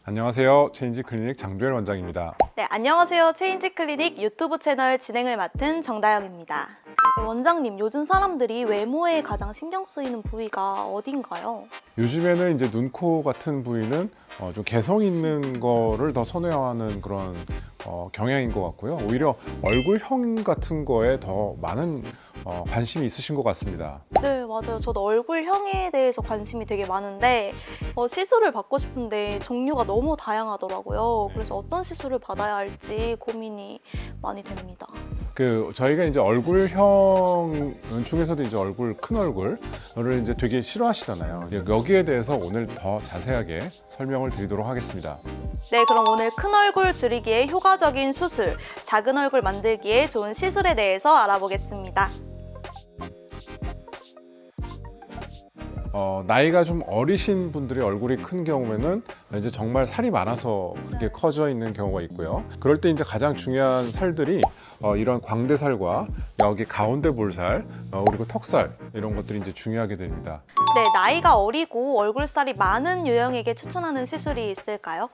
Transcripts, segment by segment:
안녕하세요. 체인지 클리닉 장두열 원장입니다. 네, 안녕하세요. 체인지 클리닉 유튜브 채널 진행을 맡은 정다영입니다. 원장님, 요즘 사람들이 외모에 가장 신경 쓰이는 부위가 어딘가요? 요즘에는 이제 눈, 코 같은 부위는 좀 개성 있는 거를 더 선호하는 그런 경향인 것 같고요. 오히려 얼굴형 같은 거에 더 많은 관심이 있으신 것 같습니다. 네, 맞아요. 저도 얼굴형에 대해서 관심이 되게 많은데 시술을 받고 싶은데 종류가 너무 다양하더라고요. 그래서 어떤 시술을 받아야 할지 고민이 많이 됩니다. 저희가 이제 얼굴형 중에서도 이제 큰 얼굴을 이제 되게 싫어하시잖아요. 여기에 대해서 오늘 더 자세하게 설명을 드리도록 하겠습니다. 네, 그럼 오늘 큰 얼굴 줄이기에 효과적인 수술, 작은 얼굴 만들기에 좋은 시술에 대해서 알아보겠습니다. 나이가 좀 어리신 분들이 얼굴이 큰 경우에는 이제 정말 살이 많아서 그렇게 커져 있는 경우가 있고요. 그럴 때 이제 가장 중요한 살들이 이런 광대살과 여기 가운데 볼살, 그리고 턱살 이런 것들이 이제 중요하게 됩니다. 네, 나이가 어리고 얼굴살이 많은 유형에게 추천하는 시술이 있을까요?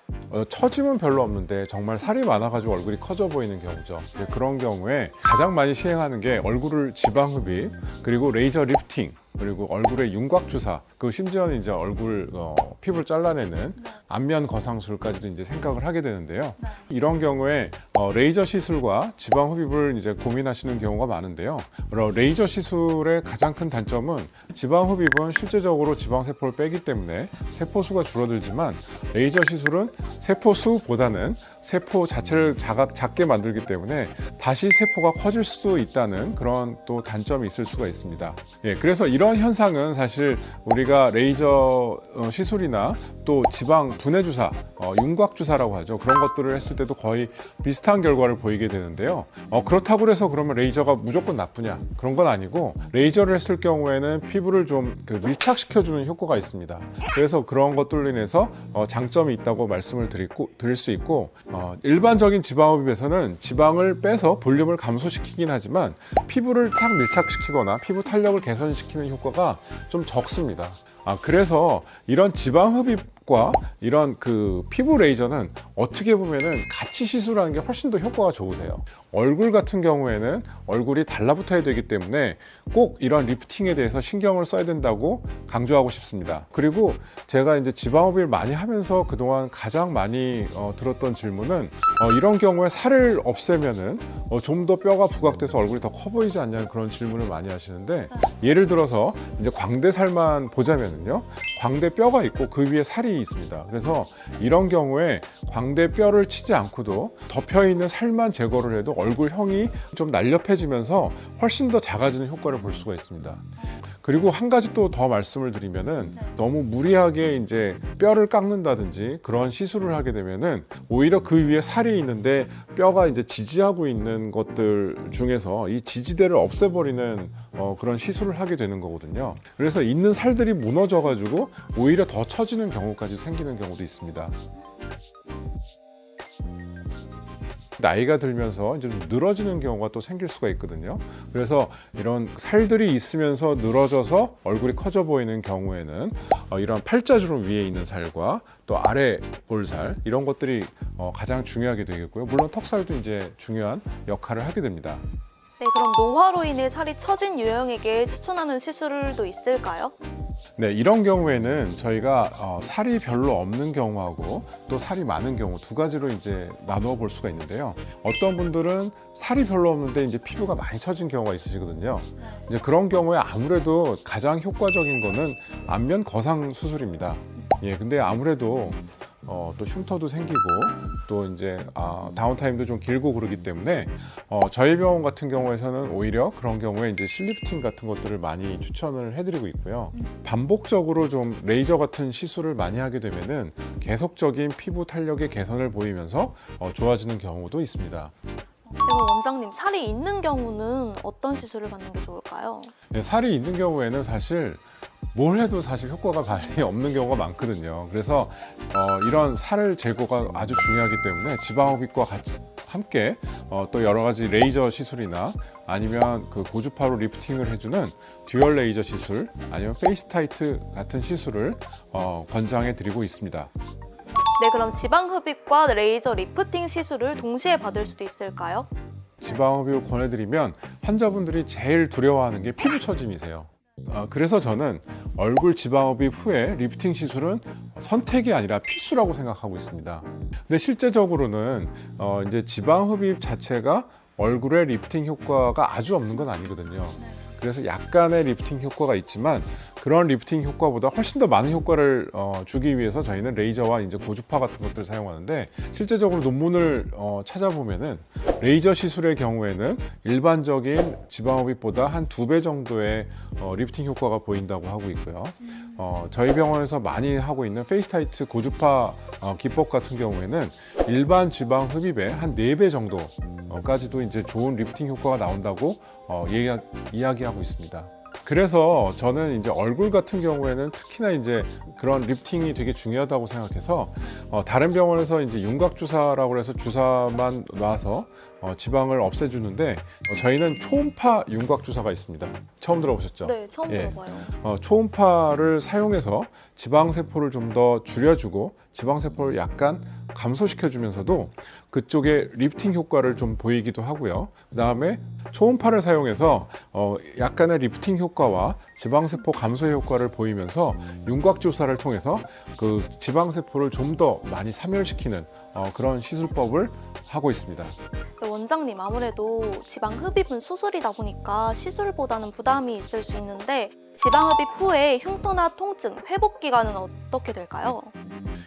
처짐은 별로 없는데 정말 살이 많아가지고 얼굴이 커져 보이는 경우죠. 이제 그런 경우에 가장 많이 시행하는 게 얼굴을 지방 흡입, 그리고 레이저 리프팅, 그리고 얼굴에 윤곽 주사, 그 심지어는 이제 얼굴 피부를 잘라내는 안면 거상술까지도 이제 생각을 하게 되는데요. 이런 경우에 레이저 시술과 지방 흡입을 이제 고민하시는 경우가 많은데요. 레이저 시술의 가장 큰 단점은 지방 흡입은 실제적으로 지방 세포를 빼기 때문에 세포 수가 줄어들지만 레이저 시술은 세포 수보다는 세포 자체를 작게 만들기 때문에 다시 세포가 커질 수 있다는 그런 또 단점이 있을 수가 있습니다. 그래서 이런 현상은 사실 우리가 레이저 시술이나 또 지방 분해 주사, 윤곽 주사라고 하죠. 그런 것들을 했을 때도 거의 비슷한 결과를 보이게 되는데요. 그렇다고 해서 그러면 레이저가 무조건 나쁘냐? 그런 건 아니고 레이저를 했을 경우에는 피부를 좀 밀착시켜주는 효과가 있습니다. 그래서 그런 것들로 인해서 장점이 있다고 말씀을 드릴 수 있고 일반적인 지방흡입에서는 지방을 빼서 볼륨을 감소시키긴 하지만 피부를 탁 밀착시키거나 피부 탄력을 개선시키는 효과가 좀 적습니다. 그래서 이런 지방 흡입과 이런 피부 레이저는 어떻게 보면은 같이 시술하는 게 훨씬 더 효과가 좋으세요. 얼굴 같은 경우에는 얼굴이 달라붙어야 되기 때문에 꼭 이런 리프팅에 대해서 신경을 써야 된다고 강조하고 싶습니다. 그리고 제가 이제 지방 흡입을 많이 하면서 그동안 가장 많이 들었던 질문은 이런 경우에 살을 없애면은 좀 더 뼈가 부각돼서 얼굴이 더 커 보이지 않냐는 그런 질문을 많이 하시는데, 예를 들어서 이제 광대살만 보자면은요, 광대뼈가 있고 그 위에 살이 있습니다. 그래서 이런 경우에 광대뼈를 치지 않고도 덮여 있는 살만 제거를 해도 얼굴형이 좀 날렵해지면서 훨씬 더 작아지는 효과를 볼 수가 있습니다. 그리고 한 가지 또 더 말씀을 드리면은 너무 무리하게 이제 뼈를 깎는다든지 그런 시술을 하게 되면은 오히려 그 위에 살이 있는데 뼈가 이제 지지하고 있는 것들 중에서 이 지지대를 없애버리는 그런 시술을 하게 되는 거거든요. 그래서 있는 살들이 무너져 가지고 오히려 더 처지는 경우까지 생기는 경우도 있습니다. 나이가 들면서 이제 좀 늘어지는 경우가 또 생길 수가 있거든요. 그래서 이런 살들이 있으면서 늘어져서 얼굴이 커져 보이는 경우에는 이런 팔자주름 위에 있는 살과 또 아래 볼살 이런 것들이 가장 중요하게 되겠고요. 물론 턱살도 이제 중요한 역할을 하게 됩니다. 네, 그럼 노화로 인해 살이 처진 유형에게 추천하는 시술도 있을까요? 네, 이런 경우에는 저희가 살이 별로 없는 경우하고 또 살이 많은 경우 두 가지로 이제 나누어 볼 수가 있는데요. 어떤 분들은 살이 별로 없는데 이제 피부가 많이 처진 경우가 있으시거든요. 이제 그런 경우에 아무래도 가장 효과적인 거는 안면 거상 수술입니다. 근데 아무래도 또 흉터도 생기고 또 이제 다운타임도 좀 길고 그러기 때문에 저희 병원 같은 경우에서는 오히려 그런 경우에 이제 실리프팅 같은 것들을 많이 추천을 해드리고 있고요. 반복적으로 좀 레이저 같은 시술을 많이 하게 되면은 계속적인 피부 탄력의 개선을 보이면서 좋아지는 경우도 있습니다. 그리고 원장님, 살이 있는 경우는 어떤 시술을 받는 게 좋을까요? 살이 있는 경우에는 사실 뭘 해도 사실 효과가 많이 없는 경우가 많거든요. 그래서 이런 살 제거가 아주 중요하기 때문에 지방흡입과 함께 또 여러 가지 레이저 시술이나 아니면 고주파로 리프팅을 해주는 듀얼 레이저 시술 아니면 페이스 타이트 같은 시술을 권장해 드리고 있습니다. 네, 그럼 지방 흡입과 레이저 리프팅 시술을 동시에 받을 수도 있을까요? 지방 흡입을 권해드리면 환자분들이 제일 두려워하는 게 피부 처짐이세요. 그래서 저는 얼굴 지방 흡입 후에 리프팅 시술은 선택이 아니라 필수라고 생각하고 있습니다. 근데 실제적으로는 이제 지방 흡입 자체가 얼굴에 리프팅 효과가 아주 없는 건 아니거든요. 그래서 약간의 리프팅 효과가 있지만 그런 리프팅 효과보다 훨씬 더 많은 효과를 주기 위해서 저희는 레이저와 이제 고주파 같은 것들을 사용하는데, 실제적으로 논문을 찾아보면은 레이저 시술의 경우에는 일반적인 지방 흡입보다 한 2배 정도의 리프팅 효과가 보인다고 하고 있고요. 저희 병원에서 많이 하고 있는 페이스타이트 고주파 기법 같은 경우에는 일반 지방 흡입의 한 4배 정도까지도 이제 좋은 리프팅 효과가 나온다고 이야기하고 있습니다. 그래서 저는 이제 얼굴 같은 경우에는 특히나 이제 그런 리프팅이 되게 중요하다고 생각해서 다른 병원에서 이제 윤곽 주사라고 해서 주사만 놔서 지방을 없애주는데, 저희는 초음파 윤곽 주사가 있습니다. 처음 들어보셨죠? 네, 처음 예. 들어봐요. 초음파를 사용해서 지방세포를 좀 더 줄여주고 지방세포를 약간 감소시켜주면서도 그쪽에 리프팅 효과를 좀 보이기도 하고요. 그 다음에 초음파를 사용해서 약간의 리프팅 효과와 지방세포 감소 효과를 보이면서 윤곽주사를 통해서 그 지방세포를 좀 더 많이 사멸시키는 그런 시술법을 하고 있습니다. 원장님, 아무래도 지방 흡입은 수술이다 보니까 시술보다는 부담이 있을 수 있는데 지방 흡입 후에 흉터나 통증, 회복 기간은 어떻게 될까요?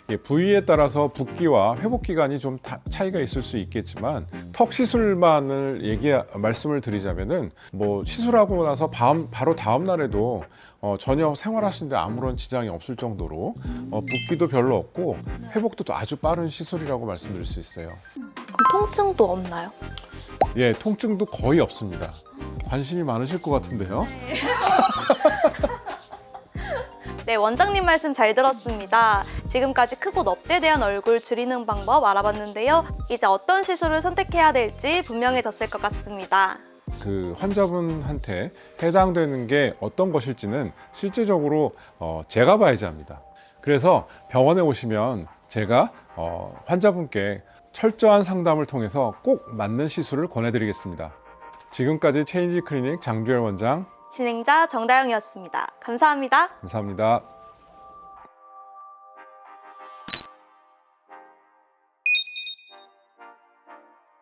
예, 부위에 따라서 붓기와 회복 기간이 좀 차이가 있을 수 있겠지만, 턱 시술만을 말씀을 드리자면은 뭐 시술하고 나서 바로 다음 날에도 전혀 생활하시는데 아무런 지장이 없을 정도로 붓기도 별로 없고 회복도 아주 빠른 시술이라고 말씀드릴 수 있어요. 그럼 통증도 없나요? 예, 통증도 거의 없습니다. 관심이 많으실 것 같은데요. 네, 원장님 말씀 잘 들었습니다. 지금까지 크고 넙대대한 얼굴 줄이는 방법 알아봤는데요. 이제 어떤 시술을 선택해야 될지 분명해졌을 것 같습니다. 그 환자분한테 해당되는 게 어떤 것일지는 실제적으로 제가 봐야지 합니다. 그래서 병원에 오시면 제가 환자분께 철저한 상담을 통해서 꼭 맞는 시술을 권해드리겠습니다. 지금까지 체인지 클리닉 장주열 원장, 진행자 정다영이었습니다. 감사합니다. 감사합니다.